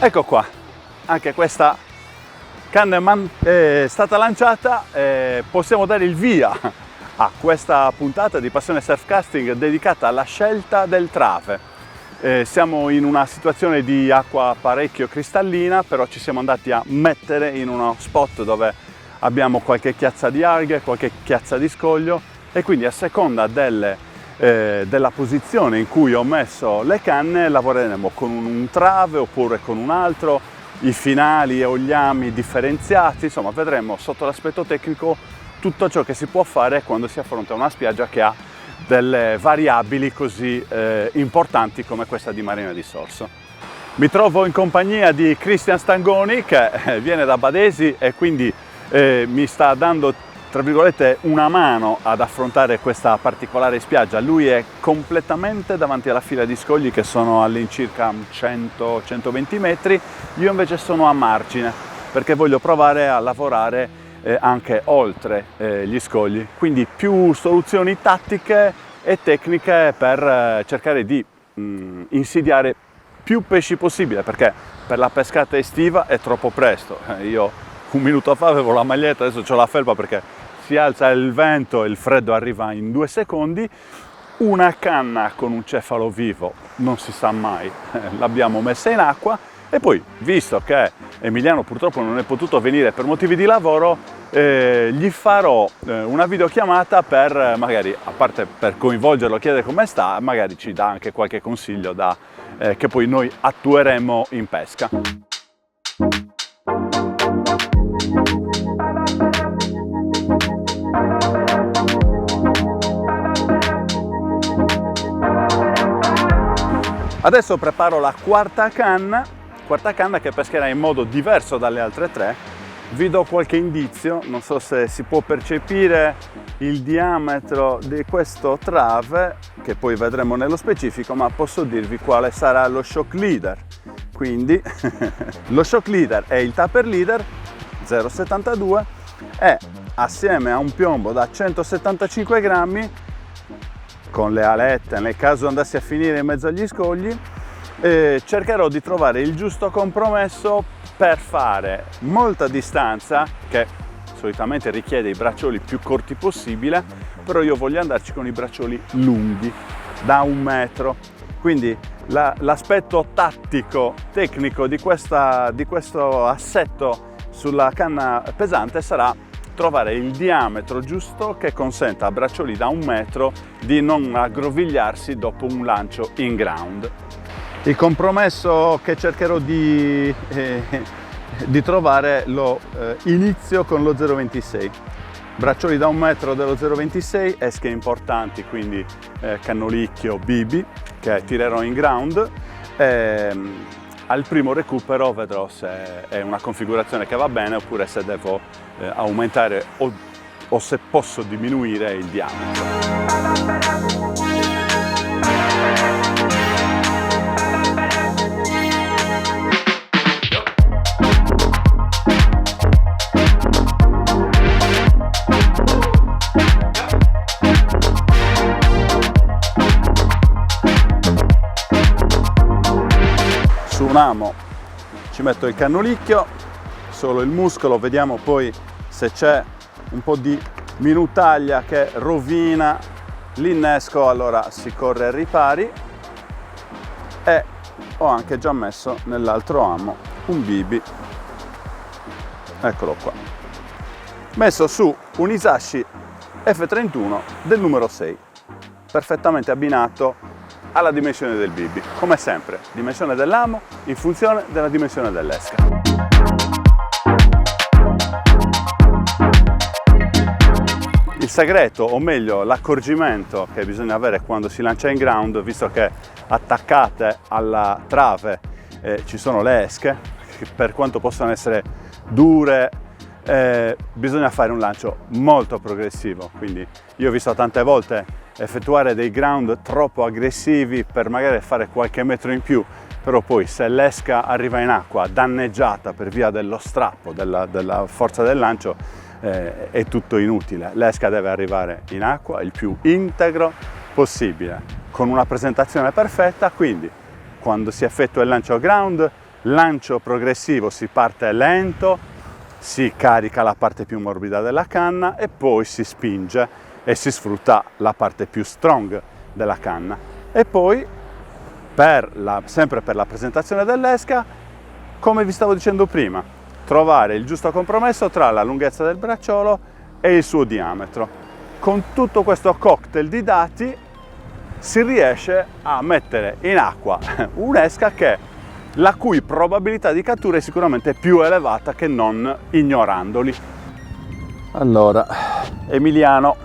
Ecco qua, anche questa canna è stata lanciata e possiamo dare il via a questa puntata di Passione Surfcasting dedicata alla scelta del trave. Siamo in una situazione di acqua parecchio cristallina, però ci siamo andati a mettere in uno spot dove abbiamo qualche chiazza di alghe, qualche chiazza di scoglio e quindi a seconda della posizione in cui ho messo le canne lavoreremo con un trave oppure con un altro, i finali o gli ami differenziati, insomma vedremo sotto l'aspetto tecnico tutto ciò che si può fare quando si affronta una spiaggia che ha delle variabili così importanti come questa di Marina di Sorso. Mi trovo in compagnia di Cristian Stangoni che viene da Badesi e quindi mi sta dando tra virgolette una mano ad affrontare questa particolare spiaggia. Lui è completamente davanti alla fila di scogli che sono all'incirca 100-120 metri, io invece sono a margine perché voglio provare a lavorare anche oltre gli scogli, quindi più soluzioni tattiche e tecniche per cercare di insidiare più pesci possibile, perché per la pescata estiva è troppo presto. Io un minuto fa avevo la maglietta, adesso ho la felpa perché si alza il vento e il freddo arriva in 2 secondi. Una canna con un cefalo vivo non si sa mai, l'abbiamo messa in acqua e poi, visto che Emiliano purtroppo non è potuto venire per motivi di lavoro, gli farò una videochiamata per magari, a parte per coinvolgerlo, chiedere come sta, magari ci dà anche qualche consiglio che poi noi attueremo in pesca. Adesso preparo la quarta canna che pescherà in modo diverso dalle altre 3. Vi do qualche indizio, non so se si può percepire il diametro di questo trave, che poi vedremo nello specifico, ma posso dirvi quale sarà lo shock leader. Quindi lo shock leader è il taper leader 0,72 e assieme a un piombo da 175 grammi con le alette, nel caso andassi a finire in mezzo agli scogli, cercherò di trovare il giusto compromesso per fare molta distanza, che solitamente richiede i braccioli più corti possibile, però io voglio andarci con i braccioli lunghi, da 1 metro. Quindi l'aspetto tattico, tecnico di questo assetto sulla canna pesante sarà trovare il diametro giusto che consenta a braccioli da 1 metro di non aggrovigliarsi dopo un lancio in ground. Il compromesso che cercherò di trovare lo inizio con lo 0,26. Braccioli da 1 metro dello 0,26, esche importanti, quindi cannolicchio, bibi, che tirerò in ground. Al primo recupero vedrò se è una configurazione che va bene oppure se devo aumentare o se posso diminuire il diametro. Su un amo ci metto il cannolicchio, solo il muscolo, vediamo poi se c'è un po' di minutaglia che rovina l'innesco, allora si corre ai ripari. E ho anche già messo nell'altro amo un bibi, eccolo qua, messo su un Isashi F31 del numero 6, perfettamente abbinato alla dimensione del bibi, come sempre, dimensione dell'amo in funzione della dimensione dell'esca. Il segreto, o meglio l'accorgimento che bisogna avere quando si lancia in ground, visto che attaccate alla trave ci sono le esche, per quanto possano essere dure, bisogna fare un lancio molto progressivo. Quindi io ho visto tante volte effettuare dei ground troppo aggressivi per magari fare qualche metro in più, però poi se l'esca arriva in acqua danneggiata per via dello strappo, della forza del lancio, è tutto inutile. L'esca deve arrivare in acqua il più integro possibile, con una presentazione perfetta, quindi quando si effettua il lancio ground lancio progressivo, si parte lento, si carica la parte più morbida della canna e poi si spinge e si sfrutta la parte più strong della canna. E poi, sempre per la presentazione dell'esca, come vi stavo dicendo prima, trovare il giusto compromesso tra la lunghezza del bracciolo e il suo diametro. Con tutto questo cocktail di dati si riesce a mettere in acqua un'esca la cui probabilità di cattura è sicuramente più elevata che non ignorandoli. Allora, Emiliano,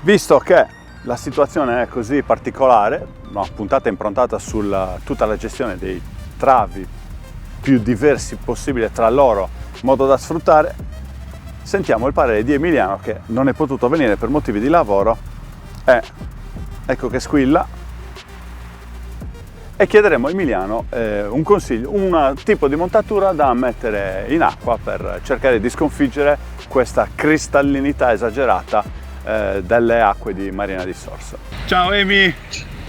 visto che la situazione è così particolare, una puntata improntata su tutta la gestione dei travi più diversi possibile tra loro, in modo da sfruttare, sentiamo il parere di Emiliano, che non è potuto venire per motivi di lavoro, ecco che squilla, e chiederemo a Emiliano un consiglio, un tipo di montatura da mettere in acqua per cercare di sconfiggere questa cristallinità esagerata delle acque di Marina di Sorso. Ciao Emi!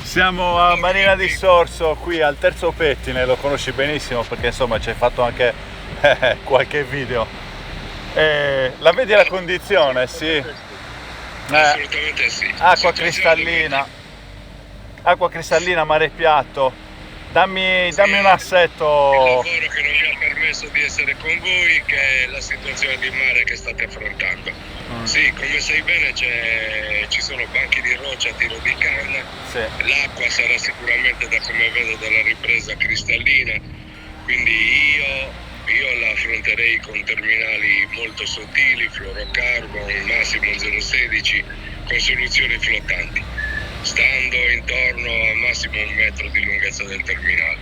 Siamo a Marina di Sorso, qui al Terzo Pettine, lo conosci benissimo perché insomma ci hai fatto anche qualche video. La vedi la condizione? Sì. Assolutamente sì. Acqua cristallina, mare piatto. Dammi un assetto. Il lavoro che non mi ha permesso di essere con voi, che è la situazione di mare che state affrontando. Sì, come sai bene ci sono banchi di roccia a tiro di canna, Sì. L'acqua sarà sicuramente, da come vedo dalla ripresa, cristallina, quindi io la affronterei con terminali molto sottili, fluorocarbon, massimo 0,16, con soluzioni flottanti, stando intorno a massimo 1 metro di lunghezza del terminale.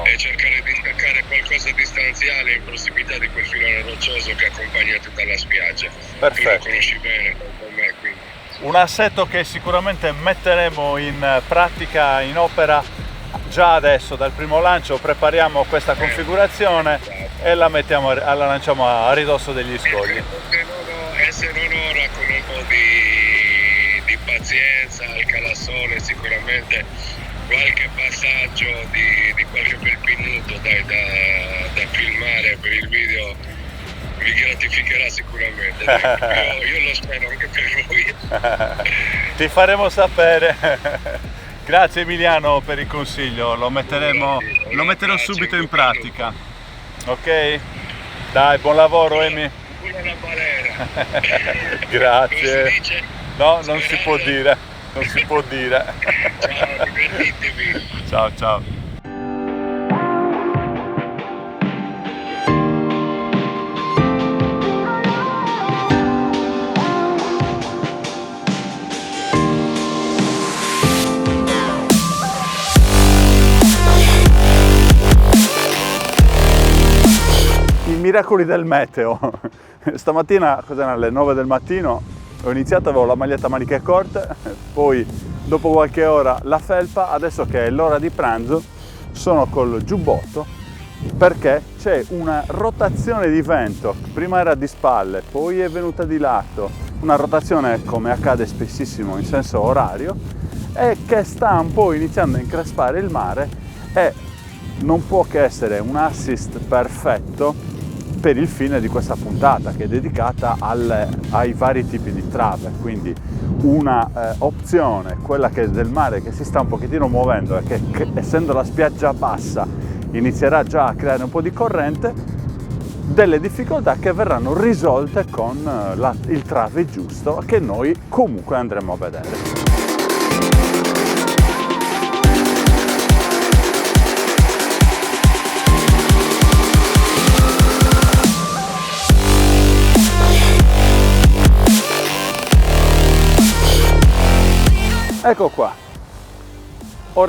E cercare di staccare qualcosa di stanziale in prossimità di quel filone roccioso che accompagna tutta la spiaggia. Perfetto. Tu lo conosci bene come me, quindi. Un assetto che sicuramente metteremo in pratica, in opera già adesso, dal primo lancio. Prepariamo questa configurazione e la lanciamo a ridosso degli scogli. E se non ora, con un po' di pazienza, al calassone, sicuramente qualche passaggio di qualche bel minuto da filmare per il video vi gratificherà sicuramente. Io lo spero anche per voi. Ti faremo sapere. Grazie Emiliano per il consiglio, lo metterò subito in pratica. Ok? Dai, buon lavoro Emi. Buona balena. Grazie. No, non si può dire. Non si può dire. Ciao, divertitevi. Ciao, ciao. I miracoli del meteo. Stamattina, cos'era, alle 9 del mattino, ho iniziato, avevo la maglietta a maniche corte, poi dopo qualche ora la felpa, adesso che è l'ora di pranzo sono col giubbotto perché c'è una rotazione di vento, prima era di spalle, poi è venuta di lato, una rotazione come accade spessissimo in senso orario e che sta un po' iniziando a increspare il mare e non può che essere un assist perfetto per il fine di questa puntata, che è dedicata ai vari tipi di trave. Quindi una opzione, quella che è del mare che si sta un pochettino muovendo e che essendo la spiaggia bassa inizierà già a creare un po' di corrente, delle difficoltà che verranno risolte con il trave giusto, che noi comunque andremo a vedere. Ecco qua, ho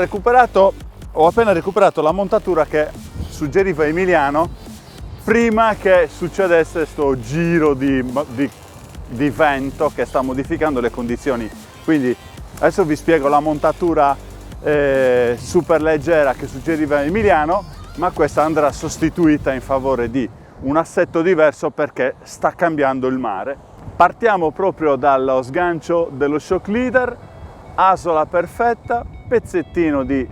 appena recuperato la montatura che suggeriva Emiliano prima che succedesse sto giro di vento che sta modificando le condizioni. Quindi adesso vi spiego la montatura super leggera che suggeriva Emiliano, ma questa andrà sostituita in favore di un assetto diverso perché sta cambiando il mare. Partiamo proprio dallo sgancio dello shock leader, asola perfetta, pezzettino di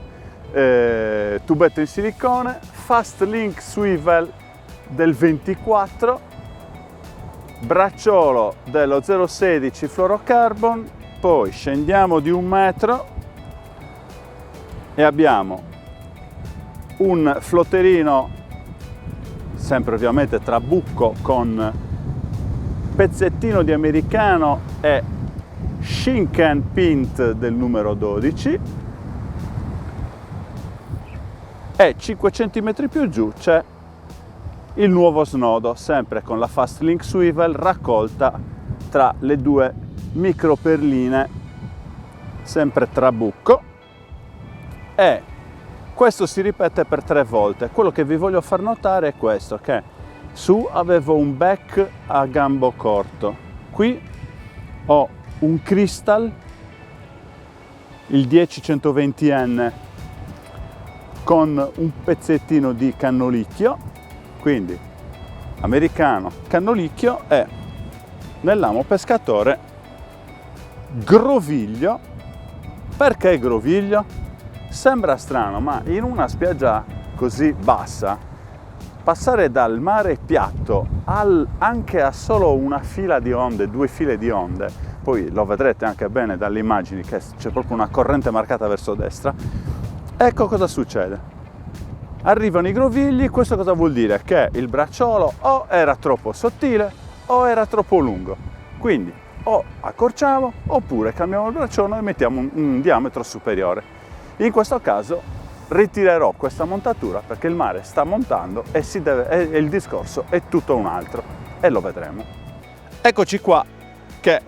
tubetto in silicone, Fast Link Swivel del 24, bracciolo dello 016 fluorocarbon, poi scendiamo di 1 metro e abbiamo un flotterino, sempre ovviamente trabucco, con pezzettino di americano e Shinken Pint del numero 12, e 5 cm più giù c'è il nuovo snodo, sempre con la Fast Link Swivel raccolta tra le due micro perline, sempre trabucco, e questo si ripete per 3 volte. Quello che vi voglio far notare è questo, che su avevo un back a gambo corto, qui ho un Crystal, il 10120N, con un pezzettino di cannolicchio, quindi americano, cannolicchio, e nell'amo pescatore groviglio. Perché groviglio? Sembra strano, ma in una spiaggia così bassa passare dal mare piatto anche a solo una fila di onde, 2 file di onde, poi lo vedrete anche bene dalle immagini che c'è proprio una corrente marcata verso destra. Ecco cosa succede: arrivano i grovigli. Questo cosa vuol dire? Che il bracciolo o era troppo sottile o era troppo lungo, quindi o accorciamo oppure cambiamo il bracciolo e mettiamo un diametro superiore. In questo caso ritirerò questa montatura perché il mare sta montando e il discorso è tutto un altro, e lo vedremo. Eccoci qua che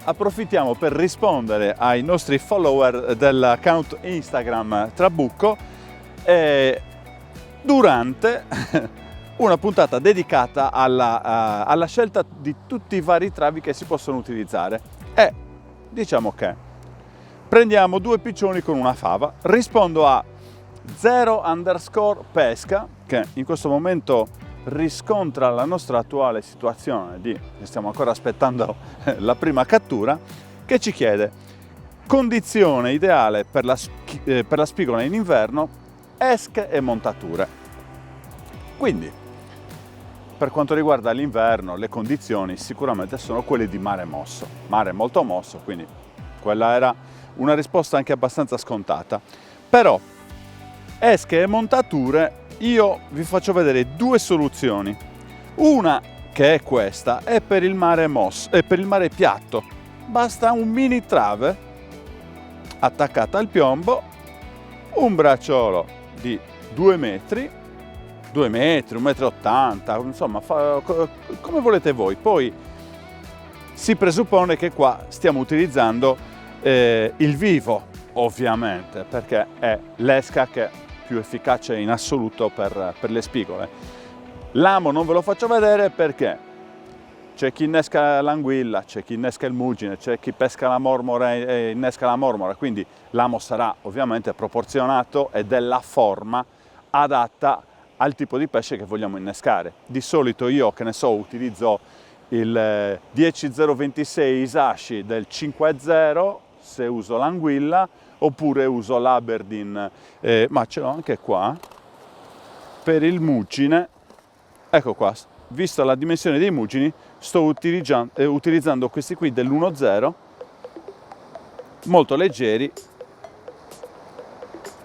approfittiamo per rispondere ai nostri follower dell'account Instagram Trabucco durante una puntata dedicata alla scelta di tutti i vari travi che si possono utilizzare, e diciamo che prendiamo 2 piccioni con una fava. Rispondo a 0_pesca, che in questo momento riscontra la nostra attuale situazione stiamo ancora aspettando la prima cattura, che ci chiede condizione ideale per la spigola in inverno, esche e montature. Quindi per quanto riguarda l'inverno, le condizioni sicuramente sono quelle di mare mosso, mare molto mosso, quindi quella era una risposta anche abbastanza scontata. Però esche e montature, io vi faccio vedere 2 soluzioni. Una, che è questa, è per il mare mosso e per il mare piatto. Basta un mini trave attaccata al piombo, un bracciolo di 2 metri, 1,80 m, insomma, come volete voi. Poi si presuppone che qua stiamo utilizzando il vivo, ovviamente, perché è l'esca che è più efficace in assoluto per le spigole. L'amo non ve lo faccio vedere perché c'è chi innesca l'anguilla, c'è chi innesca il muggine, c'è chi pesca la mormora e innesca la mormora, quindi l'amo sarà ovviamente proporzionato e della forma adatta al tipo di pesce che vogliamo innescare. Di solito io, che ne so, utilizzo il 10026 Isashi del 5.0 se uso l'anguilla, oppure uso l'Aberdeen, ma ce l'ho anche qua per il muggine. Ecco qua, vista la dimensione dei muggini, sto utilizzando questi qui dell'1.0, molto leggeri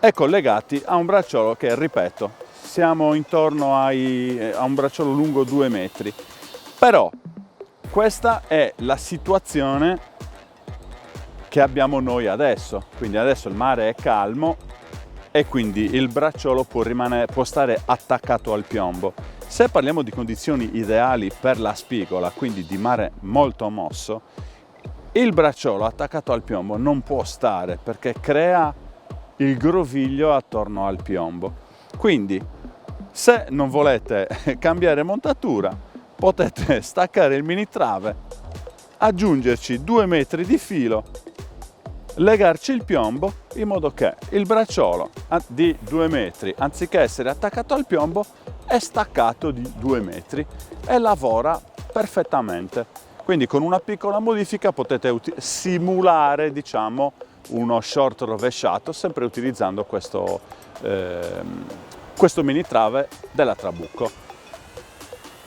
e collegati a un bracciolo che, ripeto, siamo intorno a un bracciolo lungo 2 metri. Però questa è la situazione che abbiamo noi adesso, quindi adesso il mare è calmo e quindi il bracciolo può stare attaccato al piombo. Se parliamo di condizioni ideali per la spigola, quindi di mare molto mosso, il bracciolo attaccato al piombo non può stare perché crea il groviglio attorno al piombo. Quindi se non volete cambiare montatura, potete staccare il mini trave, aggiungerci 2 metri di filo, legarci il piombo in modo che il bracciolo di 2 metri, anziché essere attaccato al piombo, è staccato di 2 metri e lavora perfettamente. Quindi con una piccola modifica potete simulare, diciamo, uno short rovesciato, sempre utilizzando questo mini trave della Trabucco.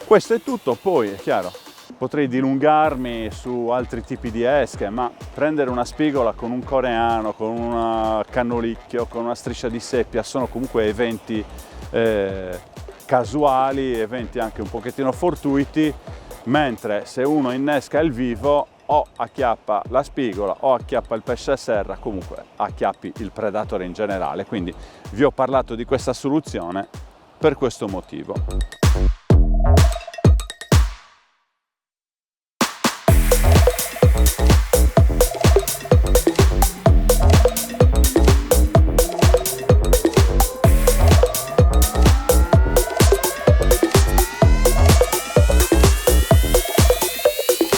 Questo è tutto. Poi è chiaro, potrei dilungarmi su altri tipi di esche, ma prendere una spigola con un coreano, con un cannolicchio, con una striscia di seppia sono comunque eventi casuali, eventi anche un pochettino fortuiti, mentre se uno innesca il vivo o acchiappa la spigola o acchiappa il pesce a serra, comunque acchiappi il predatore in generale. Quindi vi ho parlato di questa soluzione per questo motivo.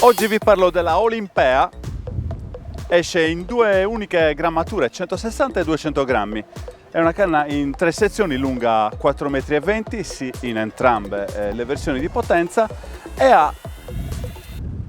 Oggi vi parlo della Olympea, esce in due uniche grammature, 160 e 200 grammi. È una canna in 3 sezioni, lunga 4,20 m, sì, in entrambe le versioni di potenza, e ha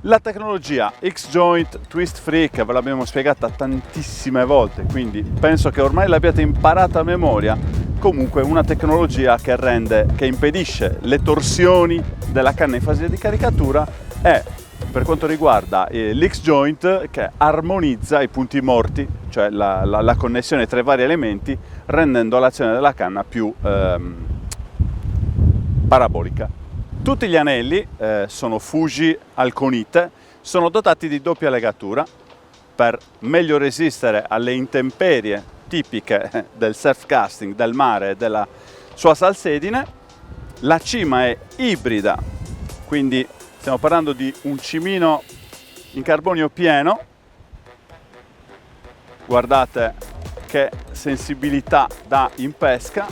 la tecnologia X-Joint Twist Free, che ve l'abbiamo spiegata tantissime volte, quindi penso che ormai l'abbiate imparata a memoria. Comunque una tecnologia che impedisce le torsioni della canna in fase di caricatura, e per quanto riguarda l'X-Joint, che armonizza i punti morti, cioè la connessione tra i vari elementi, rendendo l'azione della canna più parabolica. Tutti gli anelli sono Fuji Alconite, sono dotati di doppia legatura per meglio resistere alle intemperie tipiche del surf casting, del mare e della sua salsedine. La cima è ibrida, quindi stiamo parlando di un cimino in carbonio pieno. Guardate che sensibilità dà in pesca,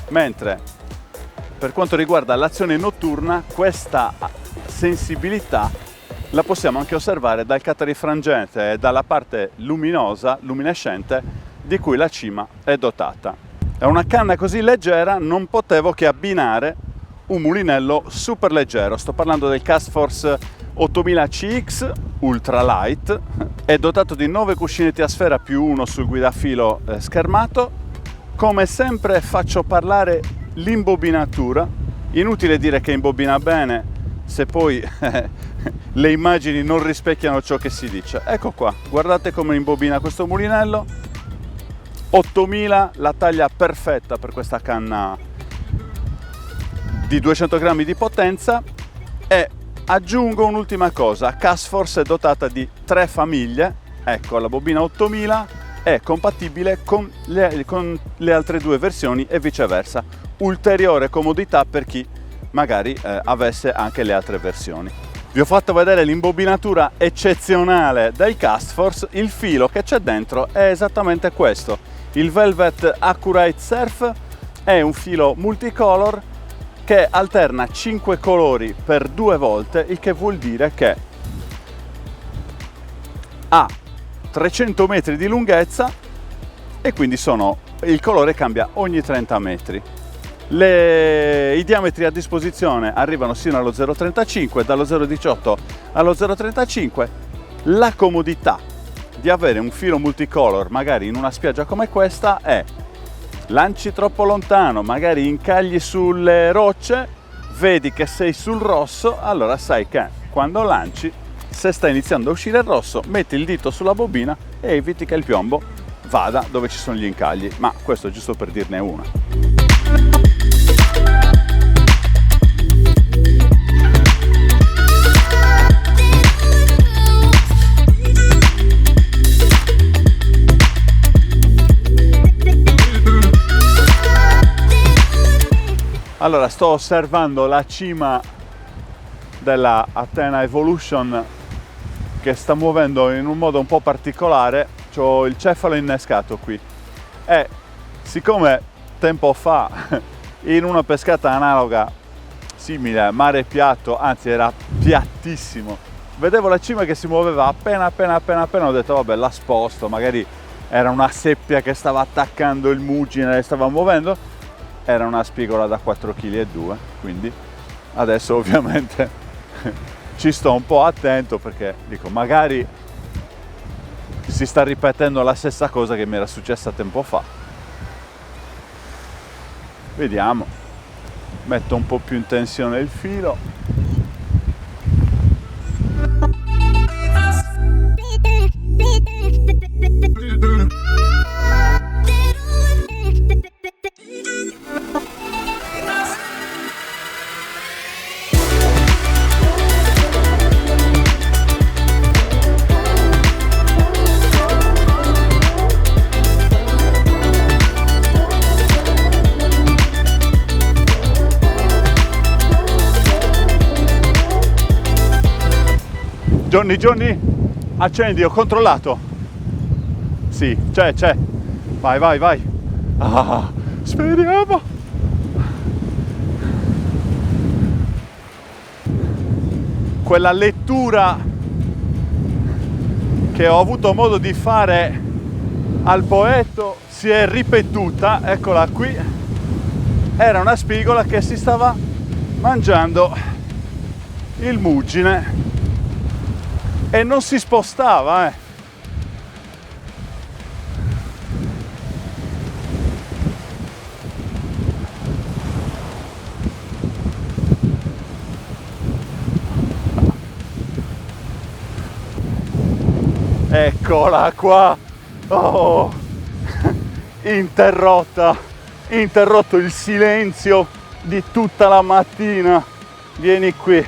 mentre per quanto riguarda l'azione notturna, questa sensibilità la possiamo anche osservare dal catarifrangente e dalla parte luminosa, luminescente, di cui la cima è dotata. È una canna così leggera, non potevo che abbinare un mulinello super leggero. Sto parlando del Castforce 8000 CX Ultra Light, è dotato di 9 cuscinetti a sfera più uno sul guidafilo schermato. Come sempre faccio parlare l'imbobinatura, inutile dire che imbobina bene se poi le immagini non rispecchiano ciò che si dice. Ecco qua, guardate come imbobina questo mulinello. 8000, la taglia perfetta per questa canna di 200 grammi di potenza. E aggiungo un'ultima cosa: Castforce è dotata di 3 famiglie. Ecco, la bobina 8000 è compatibile con le altre 2 versioni e viceversa. Ulteriore comodità per chi magari avesse anche le altre versioni. Vi ho fatto vedere l'imbobinatura eccezionale del Castforce. Il filo che c'è dentro è esattamente questo. Il Velvet Accurate Surf è un filo multicolor che alterna 5 colori per 2 volte, il che vuol dire che ha 300 metri di lunghezza e quindi il colore cambia ogni 30 metri. I diametri a disposizione arrivano sino allo 0,35, dallo 0,18 allo 0,35. La comodità di avere un filo multicolor magari in una spiaggia come questa è: lanci troppo lontano, magari incagli sulle rocce, vedi che sei sul rosso, allora sai che quando lanci, se sta iniziando a uscire il rosso, metti il dito sulla bobina e eviti che il piombo vada dove ci sono gli incagli. Ma questo è giusto per dirne una. Allora, sto osservando la cima della Athena Evolution, che sta muovendo in un modo un po' particolare. C'ho il cefalo innescato qui e siccome tempo fa in una pescata analoga simile a mare piatto, anzi era piattissimo, vedevo la cima che si muoveva appena, ho detto vabbè, la sposto, magari era una seppia che stava attaccando il mugine e stava muovendo. Era una spigola da 4,2 kg, quindi adesso ovviamente ci sto un po' attento, perché dico magari si sta ripetendo la stessa cosa che mi era successa tempo fa. Vediamo, metto un po' più in tensione il filo. Johnny, accendi, ho controllato. Sì, c'è. Vai. Ah, speriamo. Quella lettura che ho avuto modo di fare al Poetto si è ripetuta, eccola qui. Era una spigola che si stava mangiando il muggine e non si spostava, Eccola qua. Oh, interrotto il silenzio di tutta la mattina. Vieni qui.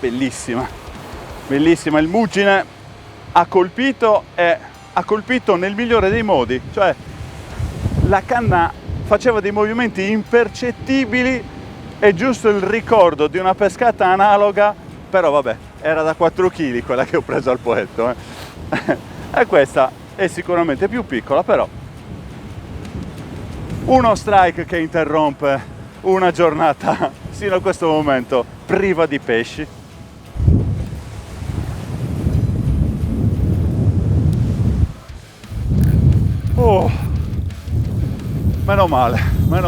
Bellissima, il muggine ha colpito nel migliore dei modi, cioè la canna faceva dei movimenti impercettibili, è giusto il ricordo di una pescata analoga, però vabbè, era da 4 kg quella che ho preso al Poetto, e questa è sicuramente più piccola, però uno strike che interrompe una giornata sino a questo momento priva di pesci. Oh, meno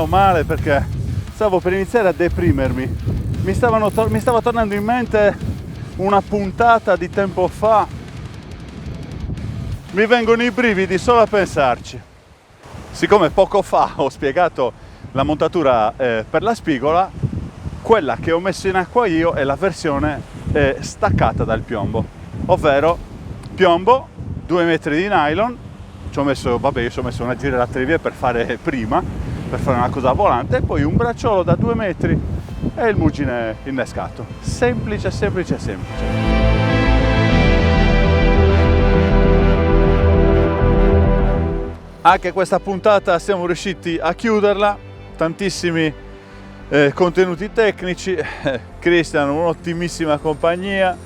male perché stavo per iniziare a deprimermi. Mi stava tornando in mente una puntata di tempo fa. Mi vengono i brividi solo a pensarci. Siccome poco fa ho spiegato la montatura per la spigola, quella che ho messo in acqua io è la versione staccata dal piombo, ovvero piombo, 2 metri di nylon. Io ci ho messo una girelatrivia per fare una cosa volante, e poi un bracciolo da 2 metri e il muggine innescato. Semplice. Anche questa puntata siamo riusciti a chiuderla, tantissimi contenuti tecnici, Cristian un'ottimissima compagnia,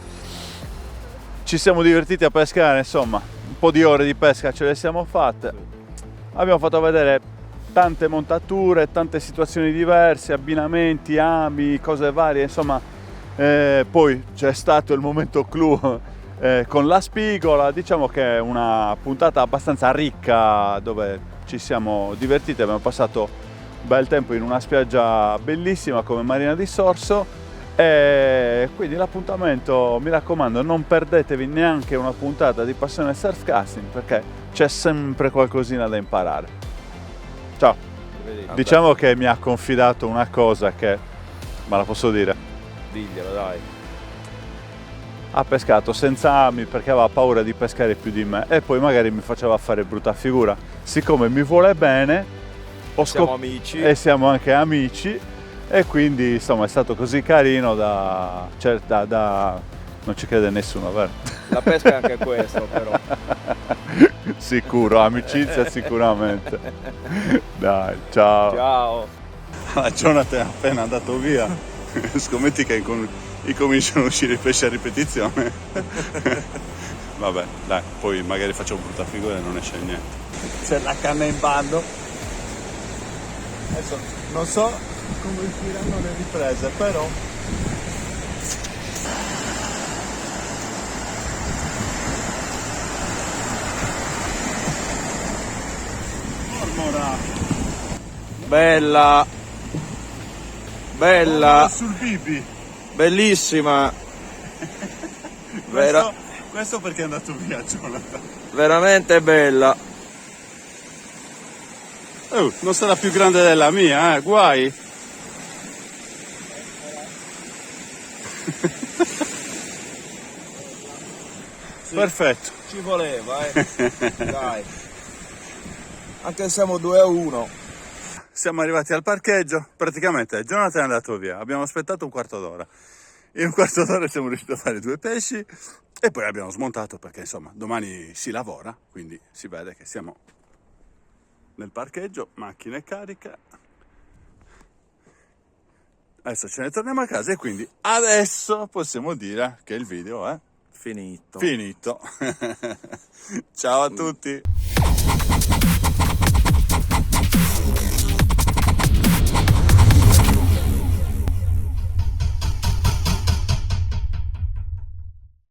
ci siamo divertiti a pescare, insomma un po' di ore di pesca ce le siamo fatte, abbiamo fatto vedere tante montature, tante situazioni diverse, abbinamenti, ami, cose varie, insomma poi c'è stato il momento clou con la spigola. Diciamo che è una puntata abbastanza ricca dove ci siamo divertiti, abbiamo passato bel tempo in una spiaggia bellissima come Marina di Sorso, e quindi l'appuntamento, mi raccomando, non perdetevi neanche una puntata di Passione Surfcasting, perché c'è sempre qualcosina da imparare. Ciao. Diciamo che mi ha confidato una cosa che, ma la posso dire? Diglielo, dai. Ha pescato senza ami perché aveva paura di pescare più di me, e poi magari mi faceva fare brutta figura. Siccome mi vuole bene, siamo amici. E siamo anche amici, e quindi insomma è stato così carino da non ci crede nessuno, vero? La pesca è anche questo, però. Sicuro, amicizia sicuramente. Dai, ciao. Jonathan è appena andato via. Scommetti che incominciano a uscire i pesci a ripetizione. Vabbè, dai, poi magari facciamo brutta figura e non esce niente. C'è la canna in bando. Adesso non so come usciranno le riprese, però bella sul bibi, bellissima. Questo perché è andato via Jonathan. Veramente bella. Non sarà più grande della mia, guai. Sì, perfetto. Ci voleva, dai. Anche se siamo 2-1. Siamo arrivati al parcheggio, praticamente Jonathan è andato via, abbiamo aspettato un quarto d'ora. In un quarto d'ora siamo riusciti a fare 2 pesci e poi abbiamo smontato perché insomma domani si lavora, quindi si vede che siamo nel parcheggio, macchina è carica. Adesso ce ne torniamo a casa e quindi adesso possiamo dire che il video è Finito. finito. Ciao a tutti.